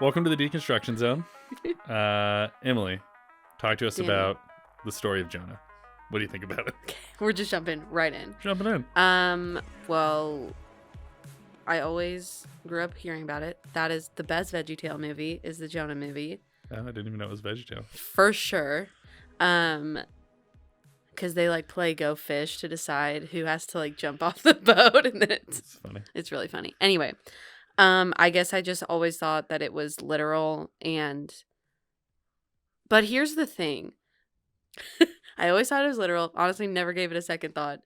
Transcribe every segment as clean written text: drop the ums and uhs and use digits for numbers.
Welcome to the Deconstruction Zone. Emily, talk to us Danny. about the story of Jonah. What do you think about it? We're just jumping right in. Jumping in. Well, I always grew up hearing about it. That is the best VeggieTale movie, is the Jonah movie. Oh, I didn't even know it was VeggieTale. For sure. Because they like play Go Fish to decide who has to like jump off the boat, and then It's funny. it's really funny. Anyway, I guess I just always thought that it was literal, but here's the thing. I always thought it was literal. Honestly, never gave it a second thought.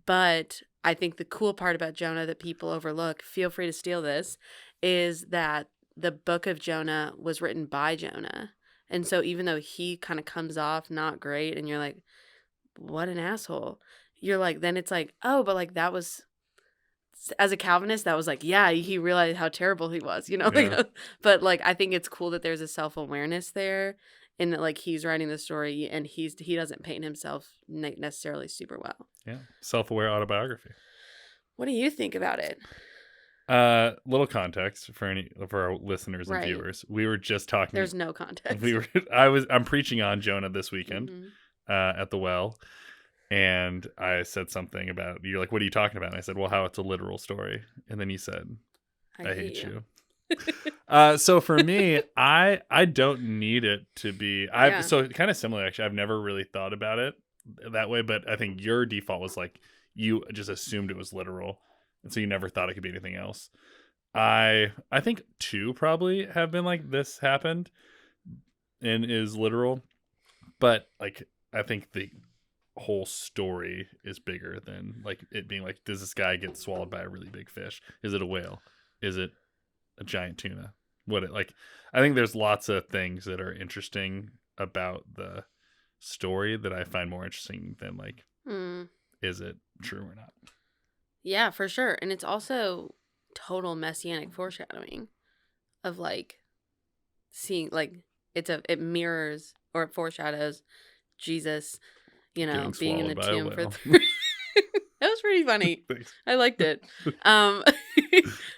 But I think the cool part about Jonah that people overlook, feel free to steal this, is that the book of Jonah was written by Jonah. And so even though he kind of comes off not great and you're like, what an asshole, you're like, then it's like, oh, but like that was, as a Calvinist, that was like, yeah, he realized how terrible he was, you know? Yeah. Like, but like, I think it's cool that there's a self-awareness there, and that like he's writing the story and he doesn't paint himself necessarily super well. Yeah. Self-aware autobiography. What do you think about it? Little context for our listeners and Right. viewers. We were just talking. There's no context. I'm preaching on Jonah this weekend Mhm. at the well. And I said something about, you're like, what are you talking about? And I said, well, how it's a literal story. And then you said, I hate you. So for me, I don't need it to be. Yeah. So kind of similar, actually. I've never really thought about it that way, but I think your default was like you just assumed it was literal, and so you never thought it could be anything else. I think two probably have been like, this happened and is literal, but like I think the whole story is bigger than like it being like, does this guy get swallowed by a really big fish? Is it a whale? Is it a giant tuna? I think there's lots of things that are interesting about the story that I find more interesting than like, is it true or not? Yeah, for sure. And it's also total messianic foreshadowing of like seeing like it mirrors or it foreshadows Jesus, being in the tomb for That was pretty funny. Thanks. I liked it.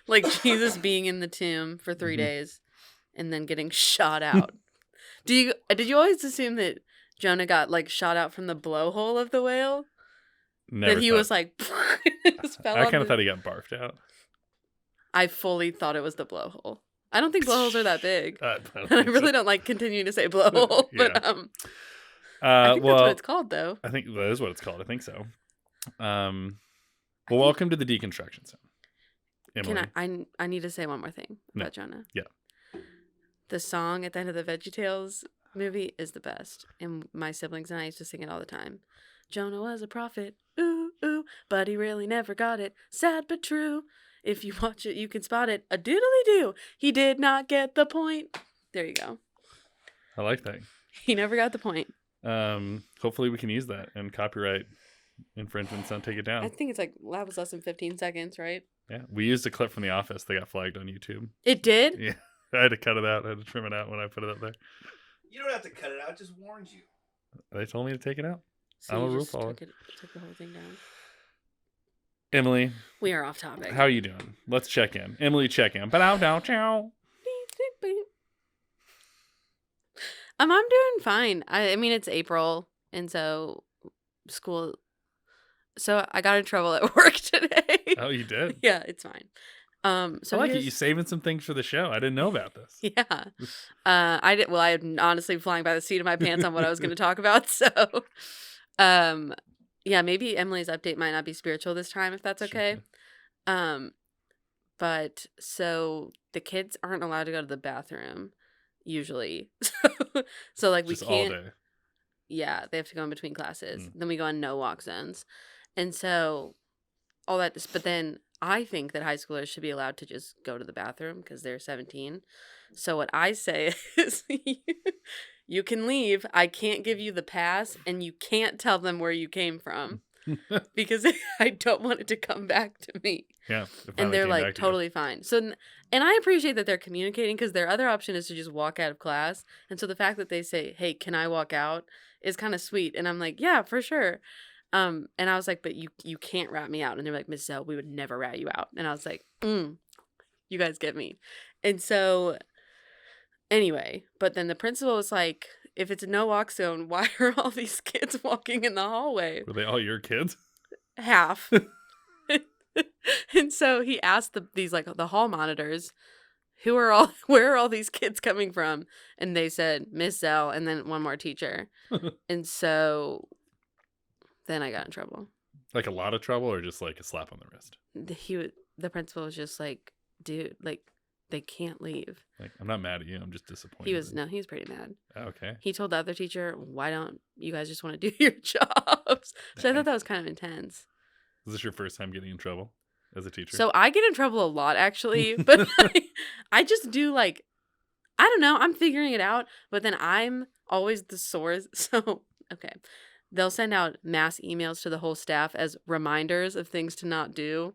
Like Jesus being in the tomb for 3 days and then getting shot out. Did you always assume that Jonah got like shot out from the blowhole of the whale? Never that he thought, was like I kind of thought he got barfed out. I fully thought it was the blowhole. I don't think blowholes are that big. I really don't like continuing to say blowhole, but I think that's what it's called, though. I think that is what it's called. I think so. Welcome to the Deconstruction Zone, Emily. I need to say one more thing about Jonah. Yeah. The song at the end of the VeggieTales movie is the best, and my siblings and I used to sing it all the time. Jonah was a prophet, ooh, ooh, but he really never got it. Sad but true. If you watch it, you can spot it. A doodly-doo. He did not get the point. There you go. I like that. He never got the point. Hopefully we can use that and copyright infringements don't take it down. I think it's like, that was less than 15 seconds, right? Yeah. We used a clip from The Office that got flagged on YouTube. It did? Yeah. I had to cut it out. I had to trim it out when I put it up there. You don't have to cut it out. It just warns you. They told me to take it out. So I'm a you rule just follower. took the whole thing down. Emily. We are off topic. How are you doing? Let's check in. Emily, check in. Ciao. I'm doing fine. I mean, it's April, and so school. So I got in trouble at work today. Oh, you did? Yeah, it's fine. So I like it. You saving some things for the show. I didn't know about this. Yeah. I did. Well, I'm honestly flying by the seat of my pants on what I was going to talk about. So, yeah, maybe Emily's update might not be spiritual this time, if that's okay. Sure. But so the kids aren't allowed to go to the bathroom usually. So like just we can't. all day. Yeah, they have to go in between classes. Then we go on no walk zones, and so all that. But then I think that high schoolers should be allowed to just go to the bathroom because they're 17. So what I say is, you can leave. I can't give you the pass, and you can't tell them where you came from because I don't want it to come back to me. Yeah. And they're like totally fine. So, and I appreciate that they're communicating because their other option is to just walk out of class. And so the fact that they say, hey, can I walk out is kind of sweet. And I'm like, yeah, for sure. And I was like, but you can't rat me out. And they're like, Miss Zell, we would never rat you out. And I was like, you guys get me. And so Anyway, but then the principal was like, if it's a no walk zone, why are all these kids walking in the hallway? Were they all your kids? Half. And so he asked these like the hall monitors, where are all these kids coming from? And they said Miss Zell and then one more teacher. And so then I got in trouble. Like a lot of trouble, or just like a slap on the wrist? The principal was just like, dude, like they can't leave. Like, I'm not mad at you. I'm just disappointed. He was pretty mad. Oh, okay. He told the other teacher, why don't you guys just want to do your jobs? So I thought that was kind of intense. Is this your first time getting in trouble as a teacher? So I get in trouble a lot, actually. But I just do like, I don't know. I'm figuring it out. But then I'm always the source. So, okay. They'll send out mass emails to the whole staff as reminders of things to not do.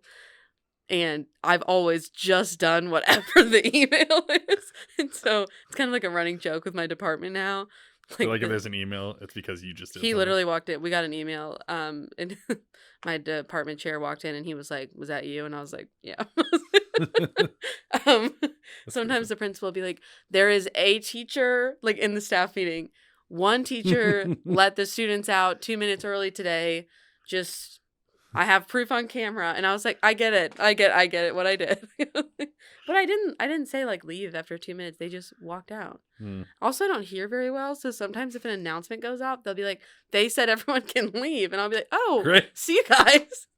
And I've always just done whatever the email is. And so it's kind of like a running joke with my department now. So like if there's an email, it's because you just did He something. literally walked in. We got an email. And my department chair walked in and he was like, was that you? And I was like, yeah. Sometimes the principal will be like, there is a teacher, like in the staff meeting, one teacher let the students out 2 minutes early today. Just, I have proof on camera. And I was like, I get it. I get it, what I did. But I didn't say like leave after 2 minutes. They just walked out. Also, I don't hear very well. So sometimes if an announcement goes out, they'll be like, they said everyone can leave. And I'll be like, oh, great. See you guys.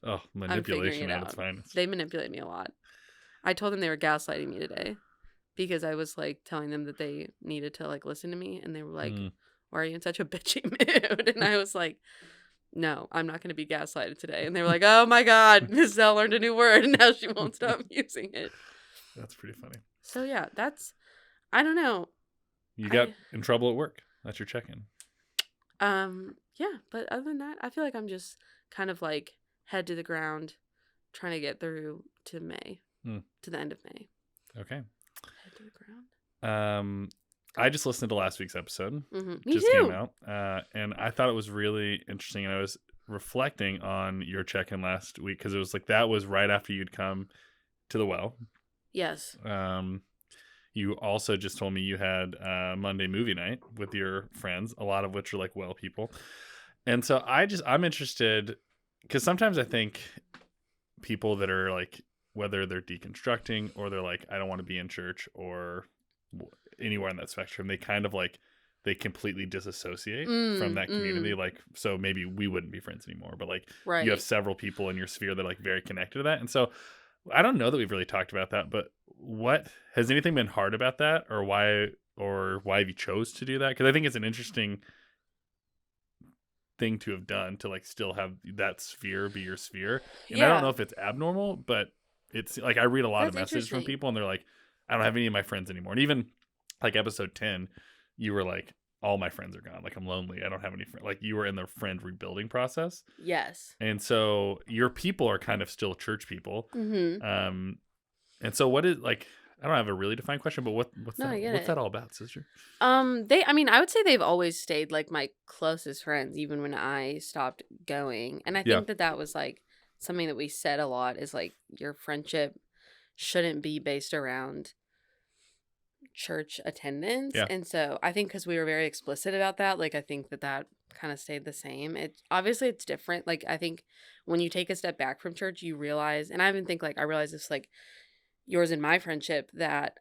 Oh, manipulation at its finest. They manipulate me a lot. I told them they were gaslighting me today because I was like telling them that they needed to like listen to me. And they were like, why are you in such a bitchy mood? And I was like, no, I'm not going to be gaslighted today. And they were like, oh my God, Ms. Zell learned a new word and now she won't stop using it. That's pretty funny. So yeah, I don't know. You got in trouble at work. That's your check-in. Yeah, but other than that, I feel like I'm just kind of like head to the ground trying to get through to May, to the end of May. Okay. Head to the ground. I just listened to last week's episode. Me just too. Came out, and I thought it was really interesting. And I was reflecting on your check-in last week because it was like that was right after you'd come to the well. Yes. You also just told me you had Monday movie night with your friends, a lot of which are like well people. And so I'm interested because sometimes I think people that are like, whether they're deconstructing or they're like, I don't want to be in church or anywhere in that spectrum, they kind of like, they completely disassociate from that community. Like, so maybe we wouldn't be friends anymore, but like you have several people in your sphere that are like very connected to that. And so I don't know that we've really talked about that, but what has anything been hard about that or why have you chose to do that? Because I think it's an interesting thing to have done to like still have that sphere be your sphere. And I don't know if it's abnormal, but it's like I read a lot of messages from people and they're like, I don't have any of my friends anymore. And even like episode 10, you were like, all my friends are gone. Like I'm lonely. I don't have any friends. Like you were in the friend rebuilding process. Yes. And so your people are kind of still church people. And so what is like, I don't have a really defined question, but what's that all about, sister? I would say they've always stayed like my closest friends, even when I stopped going. And I think that was like something that we said a lot is like your friendship shouldn't be based around church attendance. And so I think because we were very explicit about that, like I think that kind of stayed the same. Obviously it's different. Like I think when you take a step back from church, you realize, and I even think like I realize this like yours and my friendship, that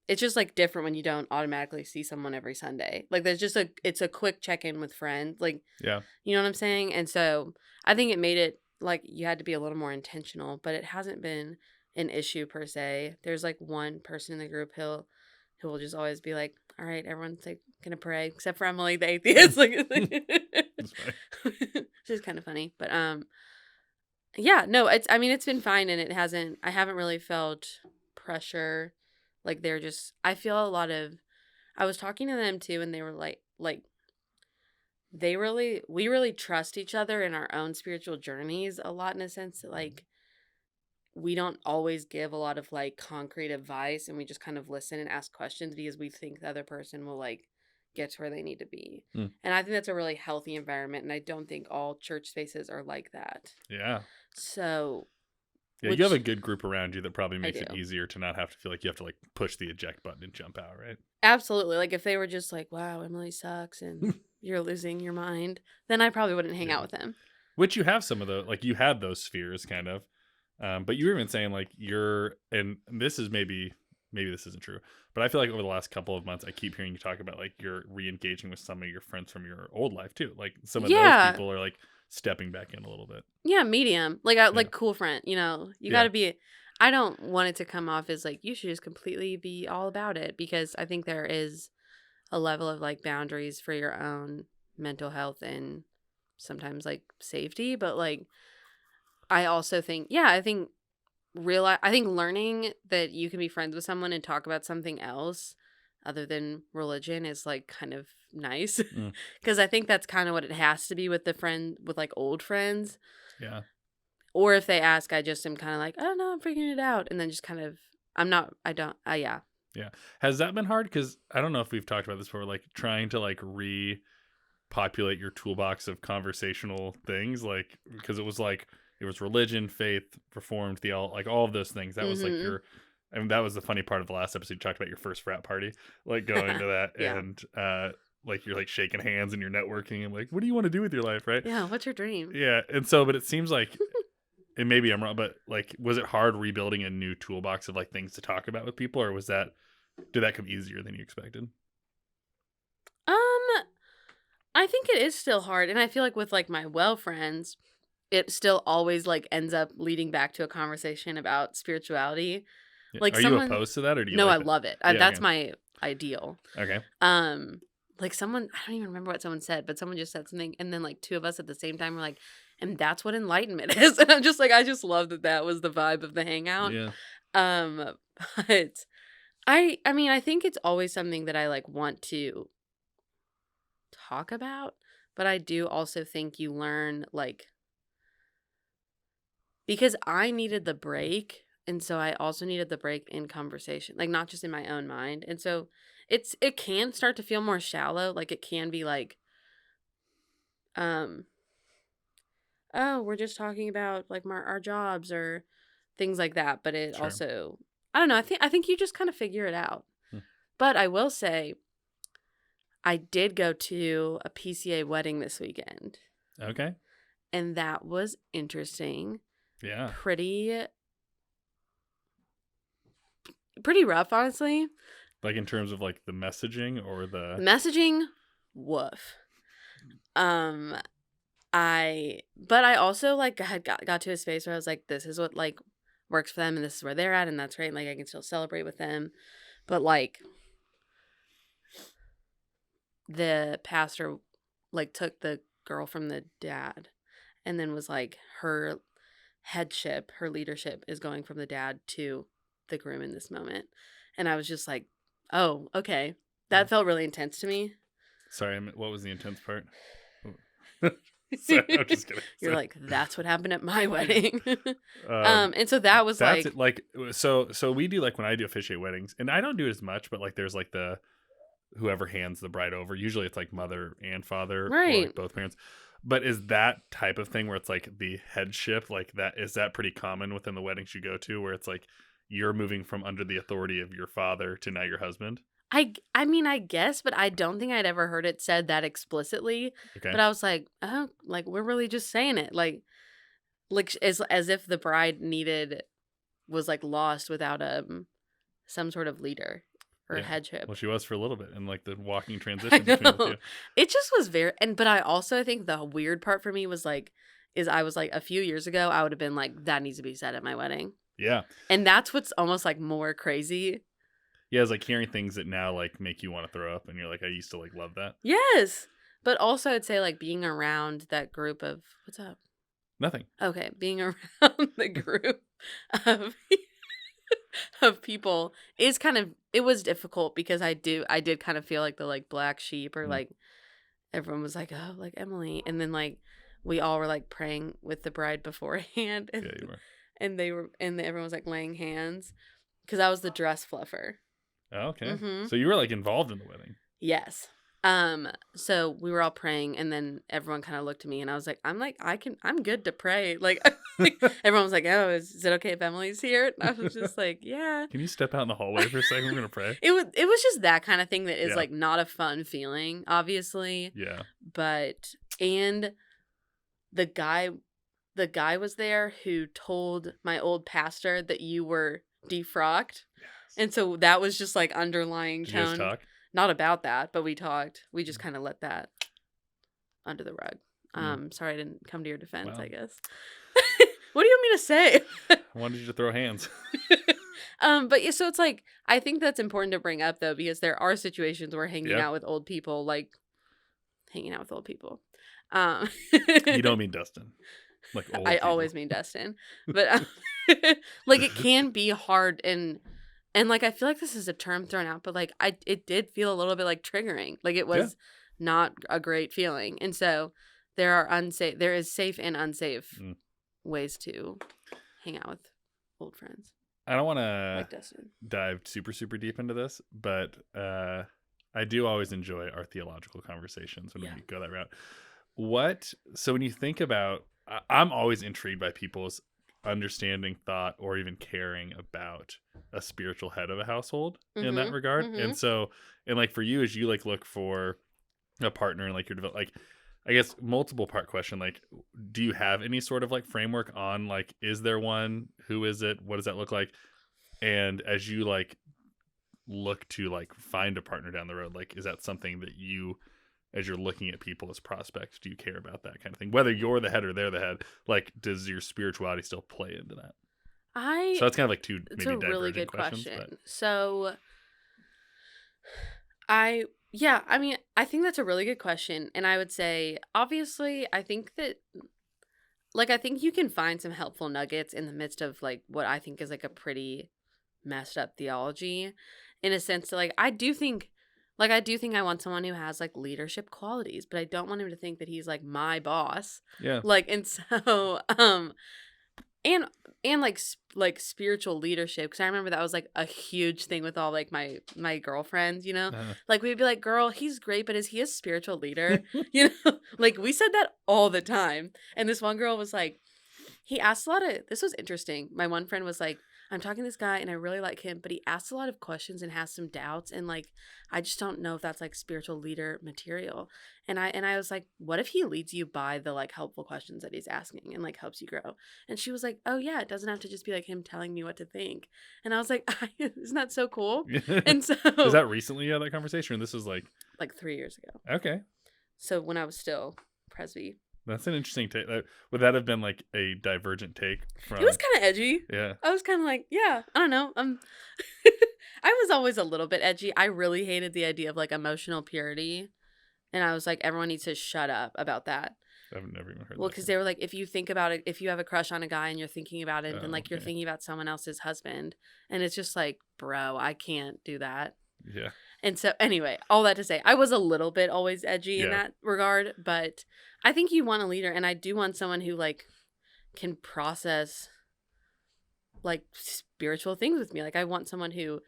it's just like different when you don't automatically see someone every Sunday. Like there's just it's a quick check-in with friends. Like, you know what I'm saying? And so I think it made it like you had to be a little more intentional, but it hasn't been an issue per se. There's like one person in the group who will just always be like, all right, everyone's like gonna pray except for Emily the atheist. Like it's just kind of funny. But it's been fine, and I haven't really felt pressure. Like I feel a lot of, I was talking to them too, and they were like we really trust each other in our own spiritual journeys a lot, in a sense that like we don't always give a lot of like concrete advice, and we just kind of listen and ask questions because we think the other person will like get to where they need to be. And I think that's a really healthy environment, and I don't think all church spaces are like that. Yeah. So Yeah, which you have a good group around you that probably makes it do. easier to not have to feel like you have to like push the eject button and jump out, right? Absolutely. Like if they were just like, wow, Emily sucks and you're losing your mind, then I probably wouldn't hang out Yeah. with him. Which you have some of the like you had those spheres kind of. But you were even saying like you're and this is maybe this isn't true, but I feel like over the last couple of months I keep hearing you talk about like you're re-engaging with some of your friends from your old life too. Like some of those Yeah. people are like stepping back in a little bit. Yeah, medium. Like I Yeah. like cool friend, you know. You Yeah. gotta be I don't want it to come off as like you should just completely be all about it because I think there is a level of like boundaries for your own mental health and sometimes like safety. But like I also think I think learning that you can be friends with someone and talk about something else other than religion is like kind of nice Mm. because I think that's kind of what it has to be with with like old friends. Yeah. Or if they ask, I just am kind of like, oh no, I'm figuring it out, and then just kind of yeah. Yeah. Has that been hard? Because I don't know if we've talked about this before, like trying to like repopulate your toolbox of conversational things, like because it was religion, faith, reformed, like all of those things. That was like Mhm. I mean, that was the funny part of the last episode. You talked about your first frat party, like going to that Yeah. and like you're like shaking hands and you're networking and like, what do you want to do with your life, right? Yeah, what's your dream? Yeah. And so, but it seems like, and maybe I'm wrong, but like, was it hard rebuilding a new toolbox of like things to talk about with people, or did that come easier than you expected? Um, I think it is still hard, and I feel like with like my well friends, it still always like ends up leading back to a conversation about spirituality. Yeah. Like Are you someone, opposed to that, or do you no, I like that? love it. Yeah. That's Okay. my ideal. Okay. Like someone, I don't even remember what someone said, but someone just said something, and then like two of us at the same time were like, and that's what enlightenment is. And I'm just like, I just love that was the vibe of the hangout. Yeah. Um, but I mean, I think it's always something that I like want to talk about, but I do also think you learn like because I needed the break, and so I also needed the break in conversation, like not just in my own mind. And so it can start to feel more shallow, like it can be like um oh, we're just talking about like our jobs or things like that, but it Sure. also I don't know, I think you just kind of figure it out. Hmm. But I will say I did go to a PCA wedding this weekend, Okay. and that was interesting. Yeah. Pretty rough, honestly. Like in terms of like the messaging or The the messaging, woof. But I also like had got to a space where I was like, this is what like works for them, and this is where they're at, and that's great. Like I can still celebrate with them, but like the pastor like took the girl from the dad, and then was like her leadership is going from the dad to the groom in this moment, and I was just like, oh, okay, that felt really intense to me. Sorry, what was the intense part? Sorry, I'm just kidding. You're like, that's what happened at my wedding. Um, And so that was that's like, it. Like so we do like when I do officiate weddings, and I don't do it as much, but like there's like the whoever hands the bride over. Usually it's like mother and father or right. like both parents. But is that type of thing where it's like the headship, like that, is that pretty common within the weddings you go to, where it's like you're moving from under the authority of your father to now your husband? I mean, I guess, but I don't think I'd ever heard it said that explicitly. Okay. But I was like, oh, like we're really just saying it, like as if the bride was like lost without some sort of leader or Yeah. headship. Well, she was for a little bit, and like the walking I transition between the know. two. It just was but I also think the weird part for me was like, is I was like a few years ago, I would have been like, that needs to be said at my wedding. Yeah. And that's what's almost like more crazy. Yeah, it's like hearing things that now like make you want to throw up, and you're like, I used to like love that. Yes. But also I'd say like being around that group of what's up? Nothing. Okay, being around the group of of people is kind of it was difficult because I did kind of feel like the like black sheep or like everyone was like, oh, like Emily, and then like we all were like praying with the bride beforehand, and Yeah, you were. and everyone was like laying hands because I was the dress fluffer. Oh, okay. Mhm. So you were like involved in the wedding. Yes. So we were all praying, and then everyone kind of looked at me, and I was like, I'm good to pray. Like, everyone was like, oh, is it okay if Emily's here? And I was just like, yeah. Can you step out in the hallway for a second? We're gonna pray. It was just that kind of thing that is Yeah. like not a fun feeling, obviously. Yeah. But and the guy was there who told my old pastor that you were defrocked. Yes. And so that was just like underlying Did you guys tone. talk? Not about that, but we talked. We just kind of let that under the rug. Sorry I didn't come to your defense, Well. I guess. What do you want me to say? I wanted you to throw hands. But yeah, so it's like I think that's important to bring up though, because there are situations where hanging Yeah. out with old people, like hanging out with old people. You don't mean Dustin. Like old I people. always mean Destin, but like it can be hard and like I feel like this is a term thrown out, but like it did feel a little bit like triggering. Like it was not a great feeling, and so there is safe and unsafe ways to hang out with old friends. I don't want to Like Destin. dive super, super deep into this, but I do always enjoy our theological conversations when we go that route. So when you think about, I'm always intrigued by people's understanding, thought, or even caring about a spiritual head of a household in that regard. And so, and like for you, as you like look for a partner and like your like, I guess multiple part question, like, do you have any sort of like framework on like, is there one? Who is it? What does that look like? And as you like look to like find a partner down the road, like, is that something that you, as you're looking at people as prospects, do you care about that kind of thing? Whether you're the head or they're the head, like, does your spirituality still play into that? So that's kind of like two It's maybe a really divergent good questions. question. But So I mean, I think that's a really good question. And I would say, obviously, I think that, like, I think you can find some helpful nuggets in the midst of, like, what I think is, like, a pretty messed up theology, in a sense that, like, I do think I want someone who has, like, leadership qualities, but I don't want him to think that he's, like, my boss. yeah, Like, and so, and like spiritual leadership, because I remember that was like a huge thing with all like my girlfriends, you know, like we'd be like, girl, he's great, but is he a spiritual leader? You know, like we said that all the time. And this one girl was like, he asked a lot of, this was interesting, my one friend was like, I'm talking to this guy and I really like him, but he asks a lot of questions and has some doubts, and like I just don't know if that's like spiritual leader material. And I was like, what if he leads you by the like helpful questions that he's asking and like helps you grow? And she was like, oh yeah, it doesn't have to just be like him telling me what to think. And I was like, isn't that so cool? And so is that recently you had that conversation? Or this is like 3 years ago. Okay, So when I was still presby. that's an interesting take. Would that have been like a divergent take from? It was kind of edgy. Yeah. I was kind of like, yeah, I don't know. I was always a little bit edgy. I really hated the idea of like emotional purity. And I was like, everyone needs to shut up about that. I've never even heard Well, that. because they were like, if you think about it, if you have a crush on a guy and you're thinking about it, then like you're okay. thinking about someone else's husband. And it's just like, bro, I can't do that. Yeah. And so anyway, all that to say, I was a little bit always edgy in that regard, but I think you want a leader, and I do want someone who like can process like spiritual things with me. Like I want someone who,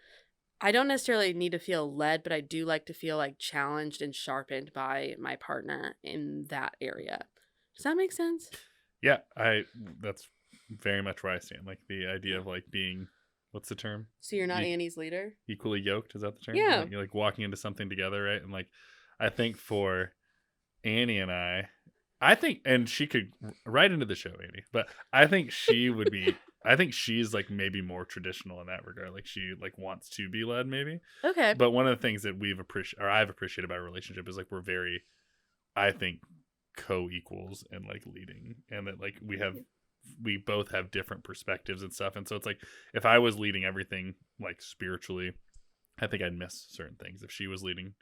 I don't necessarily need to feel led, but I do like to feel like challenged and sharpened by my partner in that area. Does that make sense? Yeah, that's very much where I stand. Like the idea of like being, what's the term? So you're not Annie's leader? Equally yoked, is that the term? Yeah. Like, you're like walking into something together, right? And like, I think for Annie and I think, and she could write into the show, Annie, but I think she would be, I think she's like maybe more traditional in that regard. Like she like wants to be led maybe. Okay. But one of the things that I've appreciated about our relationship is like we're very, I think, co-equals and like leading, and that like we both have different perspectives and stuff. And so it's like if I was leading everything like spiritually, I think I'd miss certain things. If she was leading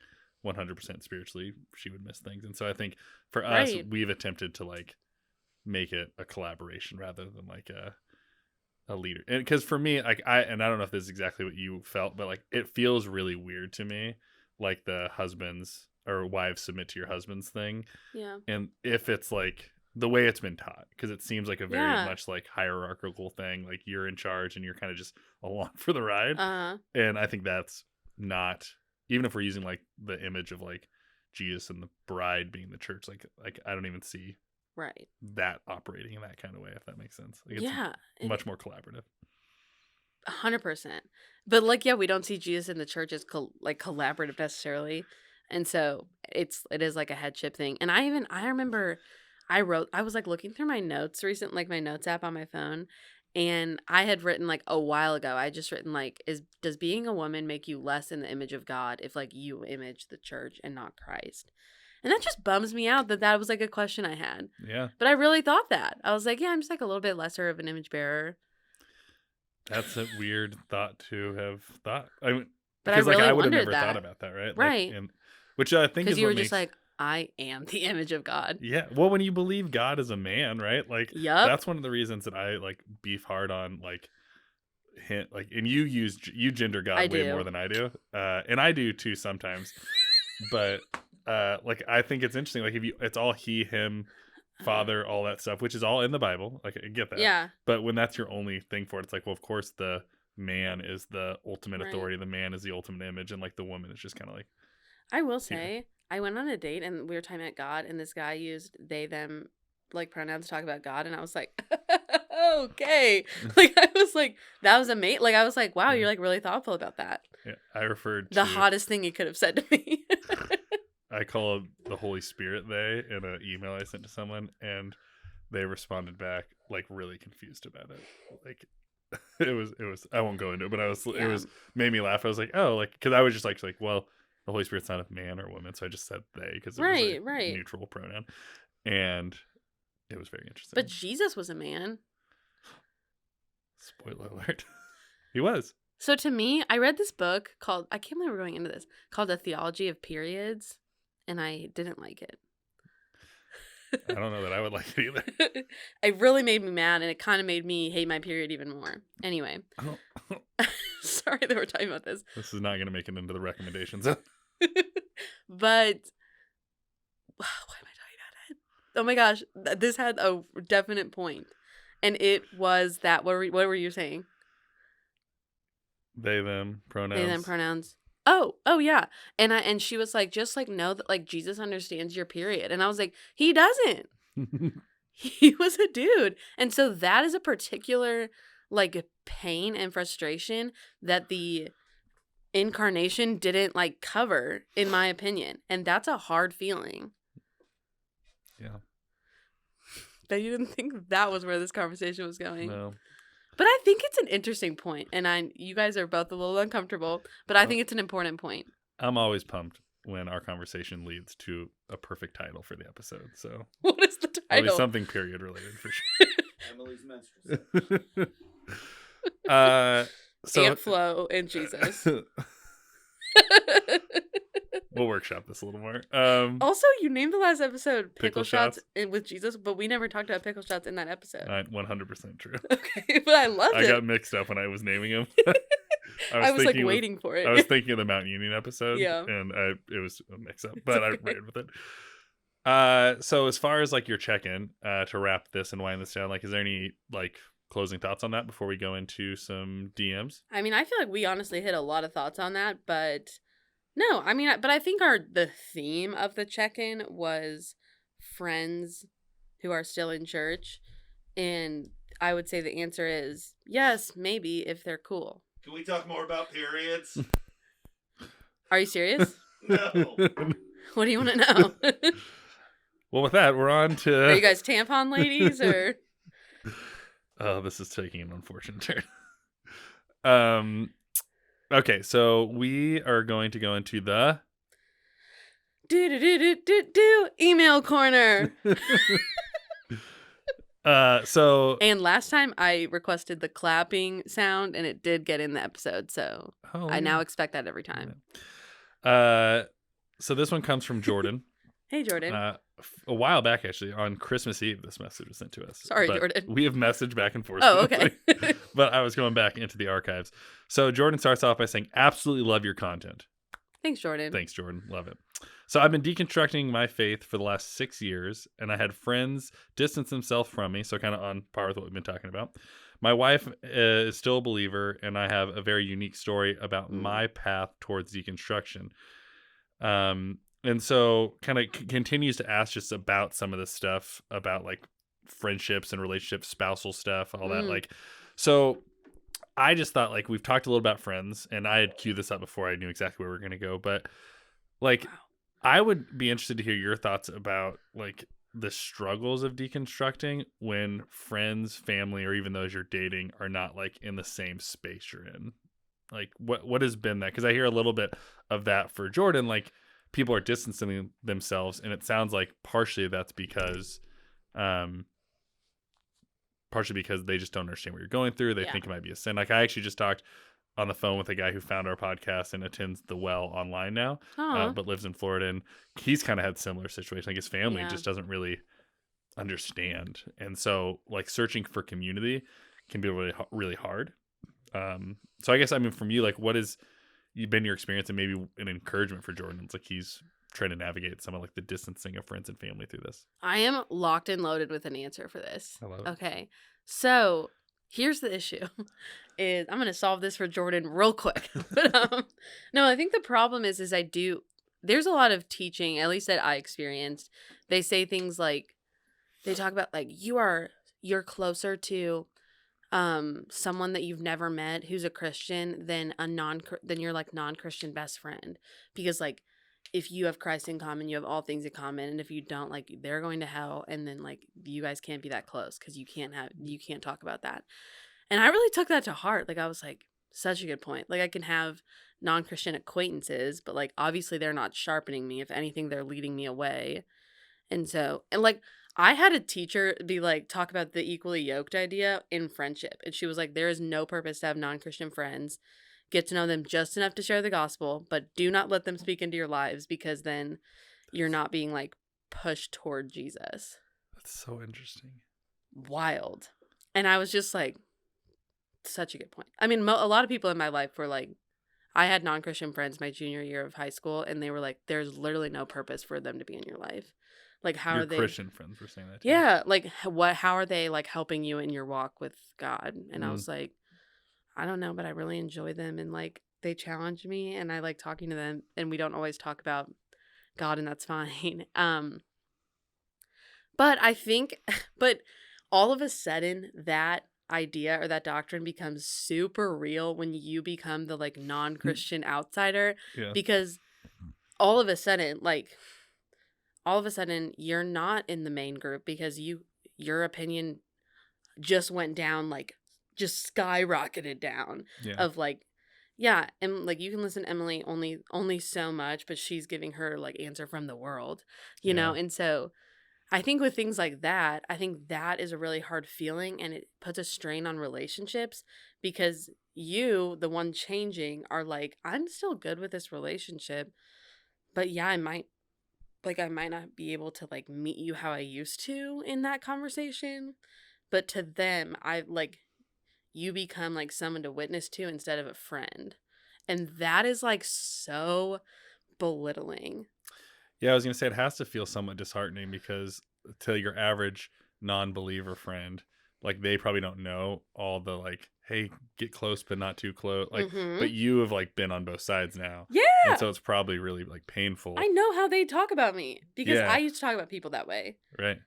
100% spiritually, she would miss things. And so I think for us, we've attempted to like make it a collaboration rather than like a leader. And because for me, like I don't know if this is exactly what you felt, but like it feels really weird to me, like the husbands or wives submit to your husband's thing. Yeah. And if it's like the way it's been taught, because it seems like a very much like hierarchical thing, like you're in charge and you're kind of just along for the ride. And I think that's not, even if we're using like the image of like Jesus and the bride being the church. Like I don't even see Right. that operating in that kind of way, if that makes sense. Like, it's Yeah. much more collaborative. 100%. But like, yeah, we don't see Jesus in the church as collaborative necessarily. And so it is like a headship thing. And I remember I was like looking through my notes recent, like my notes app on my phone. And I had written like a while ago, I just written like, does being a woman make you less in the image of God if like you image the church and not Christ? And that just bums me out that was like a question I had. Yeah. But I really thought that. I was like, yeah, I'm just like a little bit lesser of an image bearer. That's a weird thought to have thought. I mean, But because I really I would have wondered never thought that. about that, right? Right. Like, and, which I think Because is you what were makes, just like, I am the image of God. yeah. Well, when you believe God is a man, right? Like, Yup. that's one of the reasons that I like beef hard on like and you gender God I way do. more than I do, and I do too sometimes. But like I think it's interesting. Like it's all he, him, father, all that stuff, which is all in the Bible. Like I get that. Yeah. But when that's your only thing for it, it's like, well, of course the man is the ultimate Right. authority. The man is the ultimate image, and like the woman is just kind of like. I will say, I went on a date and we were talking about God, and this guy used they, them, like pronouns to talk about God, and I was like, okay. Like I was like, that was amazing. Like I was like, wow, you're like really thoughtful about that. Yeah, I referred to The hottest thing he could have said to me. I call the Holy Spirit they in an email I sent to someone, and they responded back like really confused about it. Like it was I won't go into it, but it was made me laugh. I was like, oh, like because I was just like well, the Holy Spirit's not a man or woman, so I just said they because it was a neutral pronoun, and it was very interesting. But Jesus was a man. Spoiler alert. He was. So to me, I read this book called, I can't believe we're going into this, called The Theology of Periods, and I didn't like it. I don't know that I would like it either. It really made me mad, and it kind of made me hate my period even more. Anyway. Sorry that we're talking about this. This is not going to make it into the recommendations. But why am I talking about it? Oh my gosh, this had a definite point, and it was that. What were you saying? They, them pronouns. They, them pronouns. Oh yeah. And she was like, just like know that like Jesus understands your period, and I was like, he doesn't. He was a dude, and so that is a particular like pain and frustration that the incarnation didn't like cover, in my opinion, and that's a hard feeling. Yeah. But you didn't think that was where this conversation was going. No. But I think it's an interesting point, and you guys are both a little uncomfortable, but I think it's an important point. I'm always pumped when our conversation leads to a perfect title for the episode. So what is the title? It'll be something period related for sure. Emily's menstrual. So Ant Flow and Jesus. We'll workshop this a little more. Also, you named the last episode Pickle Shots with Jesus, but we never talked about pickle shots in that episode. 100% true. Okay, but I loved it. I got mixed up when I was naming him. I was like waiting for it. I was thinking of the Mount Union episode, yeah, and it was a mix-up, but I ran with it. So as far as like your check-in, to wrap this and wind this down, like, is there any like closing thoughts on that before we go into some DMs? I mean, I feel like we honestly hit a lot of thoughts on that, but no, I mean, but I think the theme of the check-in was friends who are still in church, and I would say the answer is yes, maybe, if they're cool. Can we talk more about periods? Are you serious? No. What do you want to know? Well, with that, we're on to... Are you guys tampon ladies, or... Oh, this is taking an unfortunate turn. Okay, so we are going to go into the... email corner. And last time I requested the clapping sound, and it did get in the episode, so I now expect that every time. So this one comes from Jordan. Hey, Jordan. A while back, actually, on Christmas Eve, this message was sent to us. Sorry, Jordan. We have messaged back and forth. Oh, okay. But I was going back into the archives. So Jordan starts off by saying, absolutely love your content. Thanks, Jordan. Thanks, Jordan. Love it. So I've been deconstructing my faith for the last 6 years, and I had friends distance themselves from me, so kind of on par with what we've been talking about. My wife is still a believer, and I have a very unique story about my path towards deconstruction. And so kind of continues to ask just about some of this stuff about like friendships and relationships, spousal stuff, all that. Mm. Like, so I just thought like we've talked a little about friends, and I had queued this up before I knew exactly where we are going to go. But like, Wow. I would be interested to hear your thoughts about like the struggles of deconstructing when friends, family, or even those you're dating are not like in the same space you're in. Like, what has been that? Because I hear a little bit of that for Jordan. Like, people are distancing themselves, and it sounds like partially that's because, um, partially because they just don't understand what you're going through. They Yeah. think it might be a sin. Like, I actually just talked on the phone with a guy who found our podcast and attends the Well online now, Aw. but lives in Florida, and he's kind of had similar situation. Like, his family Yeah. just doesn't really understand, and so like searching for community can be really hard. So I guess, I mean, from you, like, what has you been your experience and maybe an encouragement for Jordan? It's like he's trying to navigate some of like the distancing of friends and family through this. I am locked and loaded with an answer for this. I love it. Okay. So here's the issue is I'm going to solve this for Jordan real quick. But no, I think the problem is there's a lot of teaching, at least that I experienced. They say things like, they talk about like you're closer to someone that you've never met who's a Christian than your like non-Christian best friend, because like if you have Christ in common, you have all things in common, and if you don't, like they're going to hell, and then like you guys can't be that close because you can't talk about that. And I really took that to heart. Like I was like, such a good point. Like I can have non-Christian acquaintances, but like obviously they're not sharpening me. If anything, they're leading me away. And like I had a teacher be like talk about the equally yoked idea in friendship. And she was like, there is no purpose to have non-Christian friends. Get to know them just enough to share the gospel, but do not let them speak into your lives, because then you're not being like pushed toward Jesus. That's so interesting. Wild. And I was just like, such a good point. I mean, a lot of people in my life were like, I had non-Christian friends my junior year of high school, and they were like, there's literally no purpose for them to be in your life. Like, how Your are they? Christian friends were saying that too. Yeah, like how are they like helping you in your walk with God? And I was like, I don't know, but I really enjoy them, and like they challenge me, and I like talking to them, and we don't always talk about God, and that's fine. But I think but all of a sudden that idea or that doctrine becomes super real when you become the like non-Christian outsider, Yeah. because all of a sudden you're not in the main group, because your opinion just went down, like just skyrocketed down, Yeah. of like, yeah, and like you can listen to Emily only so much, but she's giving her like answer from the world, you know. Yeah. And so I think with things like that, I think that is a really hard feeling, and it puts a strain on relationships, because you, the one changing, are like, I'm still good with this relationship, but yeah, I might not be able to like meet you how I used to in that conversation. But to them, I like, you become like someone to witness to instead of a friend. And that is like so belittling. Yeah, I was gonna say it has to feel somewhat disheartening, because to your average non-believer friend, like they probably don't know all the like, hey, get close but not too close. Like, Mhm. but you have like been on both sides now. Yeah. And so it's probably really like painful. I know how they talk about me, because Yeah. I used to talk about people that way. Right.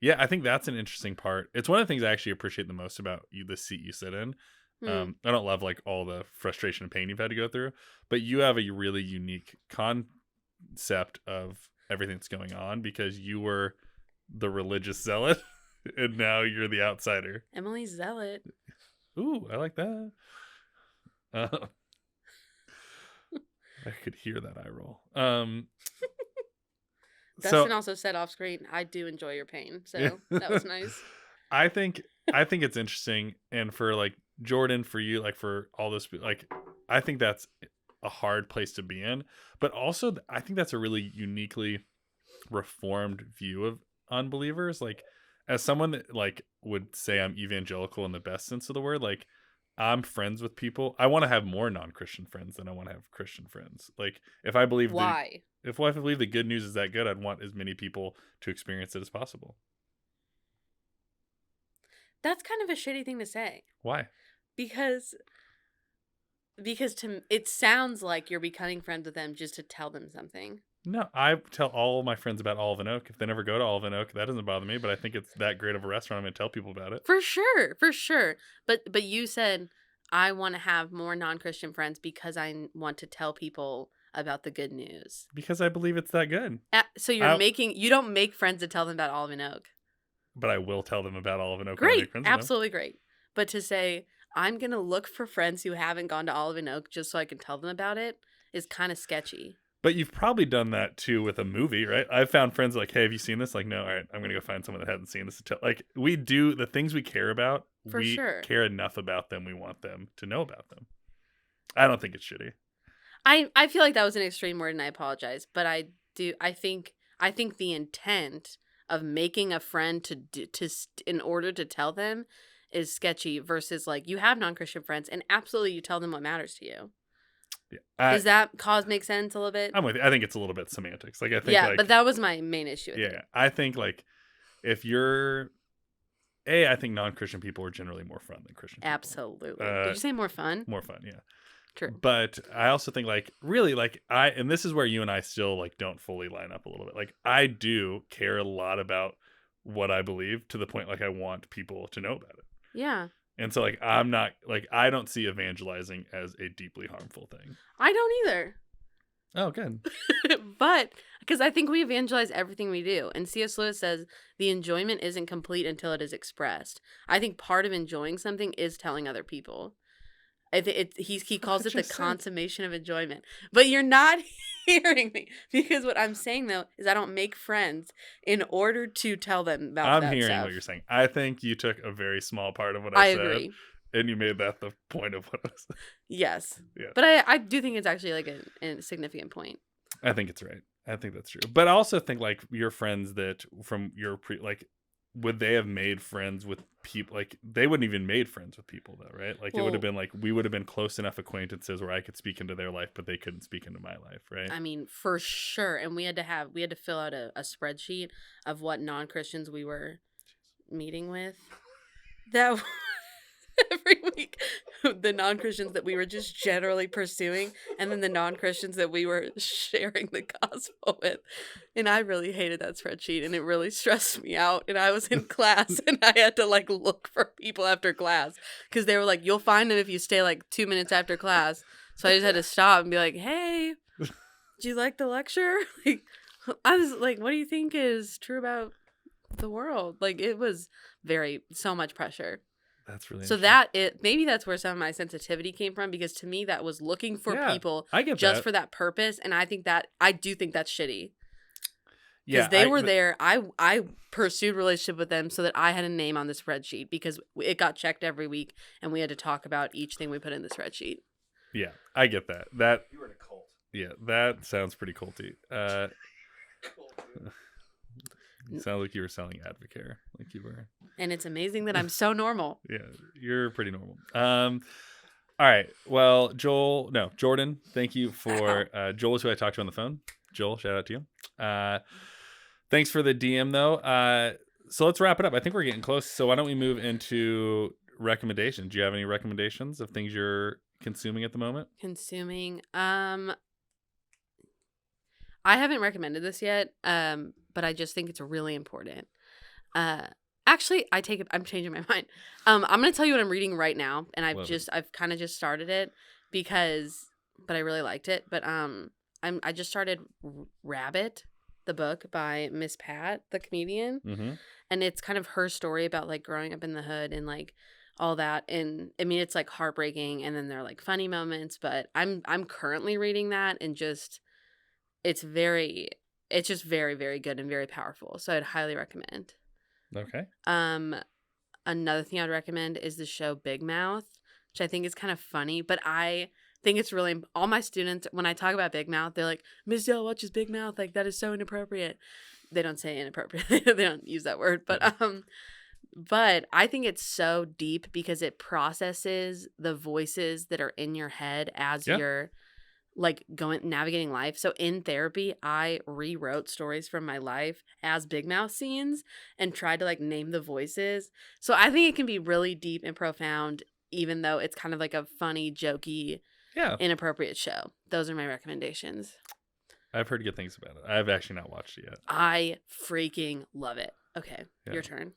Yeah, I think that's an interesting part. It's one of the things I actually appreciate the most about you, the seat you sit in. I don't love like all the frustration and pain you've had to go through, but you have a really unique concept of everything that's going on, because you were the religious zealot and now you're the outsider. Emily Zealot. Ooh, I like that. I could hear that eye roll. Dustin also said off screen, I do enjoy your pain. So that was nice. I think it's interesting, and for like Jordan, for you, like for all this, like I think that's a hard place to be in, but also I think that's a really uniquely reformed view of unbelievers. Like, as someone that like would say I'm evangelical in the best sense of the word, like I'm friends with people. I want to have more non-Christian friends than I want to have Christian friends. Like, if I believe Why? if I believe the good news is that good, I'd want as many people to experience it as possible. That's kind of a shitty thing to say. Why? Because it sounds like you're becoming friends with them just to tell them something. No, I tell all my friends about Olive and Oak. If they never go to Olive and Oak, that doesn't bother me. But I think it's that great of a restaurant. I'm going to tell people about it. For sure, for sure. But you said I want to have more non-Christian friends because I want to tell people about the good news. Because I believe it's that good. So you don't make friends to tell them about Olive and Oak. But I will tell them about Olive and Oak. When I make Great, friends with them. absolutely great. But to say I'm gonna look for friends who haven't gone to Olive and Oak just so I can tell them about it is kind of sketchy. But you've probably done that too with a movie, right? I've found friends like, hey, have you seen this? Like, no, all right, I'm going to go find someone that hasn't seen this. Like, we do the things we care about. For we sure. care enough about them. We want them to know about them. I don't think it's shitty. I feel like that was an extreme word and I apologize. But I think the intent of making a friend in order to tell them is sketchy versus like you have non-Christian friends and absolutely you tell them what matters to you. Yeah, Does that cause make sense a little bit? I'm with you. I think it's a little bit semantics. Like I think, yeah, but that was my main issue. With it. I think like if you're, I think non-Christian people are generally more fun than Christian people. Absolutely. Did you say more fun? More fun, yeah. True. But I also think like really like and this is where you and I still like don't fully line up a little bit. Like I do care a lot about what I believe to the point like I want people to know about it. Yeah. And so, like, I'm not, like, I don't see evangelizing as a deeply harmful thing. I don't either. Oh, good. But, because I think we evangelize everything we do. And C.S. Lewis says, the enjoyment isn't complete until it is expressed. I think part of enjoying something is telling other people. He calls it the consummation of enjoyment. But you're not hearing me. Because what I'm saying, though, is I don't make friends in order to tell them about that I'm hearing stuff. what you're saying. I think you took a very small part of what I said. Agree. And you made that the point of what I was saying. Yes. Yeah. But I do think it's actually like a significant point. I think it's right. I think that's true. But I also think, like, your friends that from your would they have made friends with people? Like, they wouldn't even made friends with people, though, right? Like, it would have been like, we would have been close enough acquaintances where I could speak into their life, but they couldn't speak into my life, right? I mean, for sure. And we had to fill out a spreadsheet of what non-Christians we were meeting with. That every week, the non-Christians that we were just generally pursuing, and then the non-Christians that we were sharing the gospel with. And I really hated that spreadsheet, and it really stressed me out. And I was in class, and I had to like look for people after class because they were like, "You'll find them if you stay like 2 minutes after class." So I just had to stop and be like, "Hey, did you like the lecture?" Like, I was like, "What do you think is true about the world?" Like, it was so much pressure. That's really so maybe that's where some of my sensitivity came from, because to me that was looking for people I get just that. for that purpose, and I do think that's shitty. Yeah, because they were there. I pursued relationship with them so that I had a name on the spreadsheet because it got checked every week, and we had to talk about each thing we put in the spreadsheet. Yeah, I get that. You were in a cult. Yeah, that sounds pretty culty. Sounds like you were selling Advocare, like you were. And it's amazing that I'm so normal. Yeah, you're pretty normal. All right. Well, Jordan, thank you for Joel is who I talked to on the phone. Joel, shout out to you. Thanks for the DM though. So let's wrap it up. I think we're getting close. So why don't we move into recommendations? Do you have any recommendations of things you're consuming at the moment? Consuming. I haven't recommended this yet. But I just think it's really important. Actually, I'm changing my mind. I'm going to tell you what I'm reading right now, and I've kind of just started it but I really liked it. But I just started Rabbit, the book by Miss Pat, the comedian, and it's kind of her story about like growing up in the hood and like all that. And I mean, it's like heartbreaking, and then there are like funny moments. But I'm currently reading that, and it's just very, very good and very powerful. So I'd highly recommend. Okay. Another thing I'd recommend is the show Big Mouth, which I think is kind of funny, but I think it's really, all my students, when I talk about Big Mouth, they're like, Ms. Dell watches Big Mouth. Like, that is so inappropriate. They don't say inappropriate. They don't use that word, but I think it's so deep because it processes the voices that are in your head as you're like navigating life. So in therapy, I rewrote stories from my life as Big Mouth scenes and tried to like name the voices. So I think it can be really deep and profound, even though it's kind of like a funny, jokey, inappropriate show. Those are my recommendations. I've heard good things about it. I've actually not watched it yet. I freaking love it. Okay, Yeah. your turn.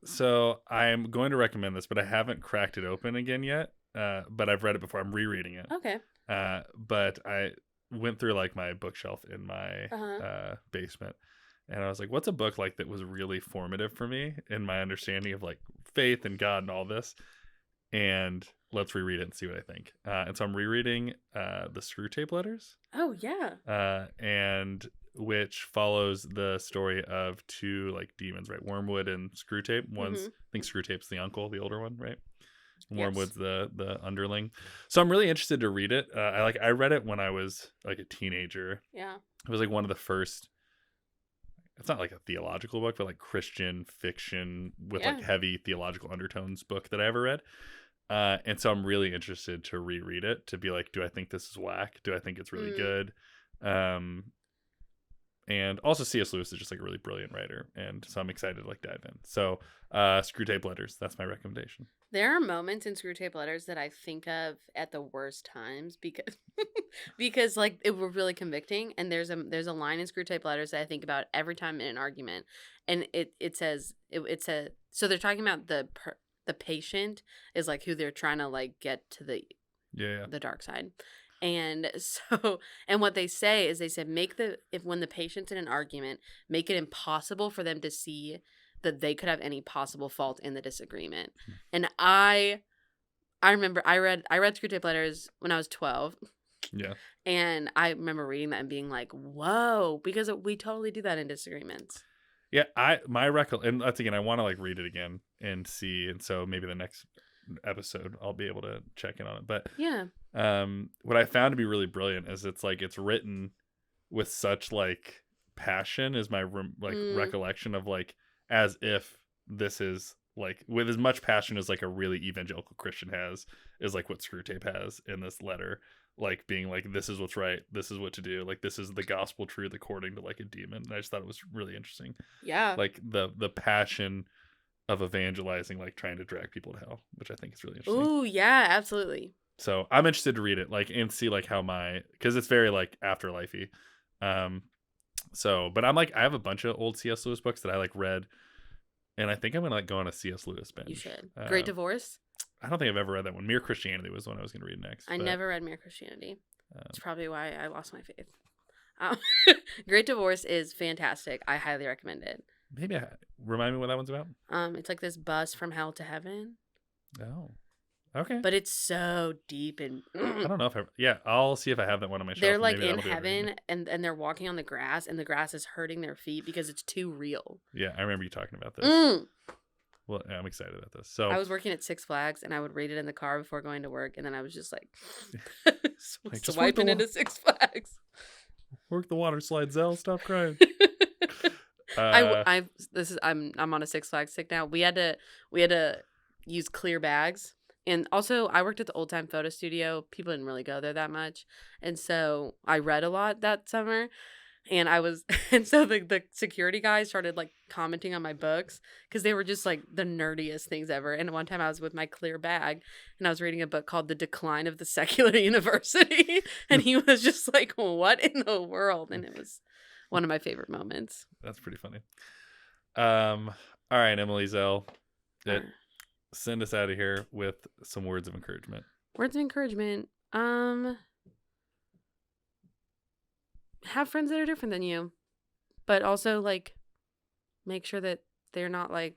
So I'm going to recommend this, but I haven't cracked it open again yet. But I've read it before. I'm rereading it. Okay. But I went through like my bookshelf in my basement, and I was like, what's a book like that was really formative for me in my understanding of like faith and God and all this? And let's reread it and see what I think. And so I'm rereading the Screw Tape Letters. Oh yeah. And which follows the story of two like demons, right? Wormwood and Screw Tape. One's I think Screw Tape's the uncle, the older one, right? Wormwood's the underling. So I'm really interested to read it. I read it when I was like a teenager. Yeah. It was like one of the first. It's not like a theological book, but like Christian fiction with like heavy theological undertones book that I ever read. And so I'm really interested to reread it to be like, do I think this is whack? Do I think it's really good? And also C.S. Lewis is just like a really brilliant writer. And so I'm excited to like dive in. So Screw Tape Letters, that's my recommendation. There are moments in Screw Tape Letters that I think of at the worst times because like it were really convicting. And there's a line in Screw Tape Letters that I think about every time in an argument. And it says so they're talking about the patient is like who they're trying to like get to the dark side. And so, and what they say is when the patient's in an argument, make it impossible for them to see that they could have any possible fault in the disagreement. And I remember I read Screw Tape Letters when I was 12. Yeah. And I remember reading that and being like, whoa, because we totally do that in disagreements. Yeah, and that's again, I want to like read it again and see, and so maybe the next episode I'll be able to check in on it. But yeah, what I found to be really brilliant is it's like it's written with such like passion is my recollection of like as if this is like with as much passion as like a really evangelical Christian has is like what Screw Tape has in this letter, like being like, this is what's right, this is what to do, like this is the gospel truth according to like a demon. And I just thought it was really interesting. Yeah, like the passion of evangelizing, like trying to drag people to hell, which I think is really interesting. Ooh, yeah, absolutely. So I'm interested to read it, like, and see like how because it's very like afterlifey. So, but I'm like, I have a bunch of old C.S. Lewis books that I like read, and I think I'm gonna like go on a C.S. Lewis binge. You should. Great Divorce. I don't think I've ever read that one. Mere Christianity was the one I was gonna read next. I never read Mere Christianity. It's probably why I lost my faith. Great Divorce is fantastic. I highly recommend it. Maybe remind me what that one's about. It's like this bus from hell to heaven. Oh, okay. But it's so deep and I don't know if I'll see if I have that one on my shelf. They're like in heaven and they're walking on the grass and the grass is hurting their feet because it's too real. Yeah, I remember you talking about this. Well, yeah, I'm excited about this. So I was working at Six Flags and I would read it in the car before going to work, and then I was just like, swiping into Six Flags. Work the water slide, Zell. Stop crying. I'm on a Six Flags stick now. We had to use clear bags, and also I worked at the Old Time Photo Studio. People didn't really go there that much, and so I read a lot that summer. And so the security guys started like commenting on my books because they were just like the nerdiest things ever. And one time I was with my clear bag and I was reading a book called The Decline of the Secular University, and he was just like, "What in the world?" And it was one of my favorite moments. That's pretty funny. All right, Emily Zell, send us out of here with some words of encouragement. Words of encouragement. Have friends that are different than you, but also like make sure that they're not like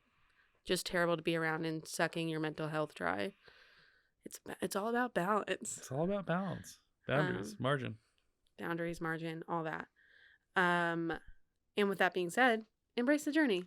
just terrible to be around and sucking your mental health dry. It's all about balance. It's all about balance. Boundaries, margin. Boundaries, margin, all that. And with that being said, embrace the journey.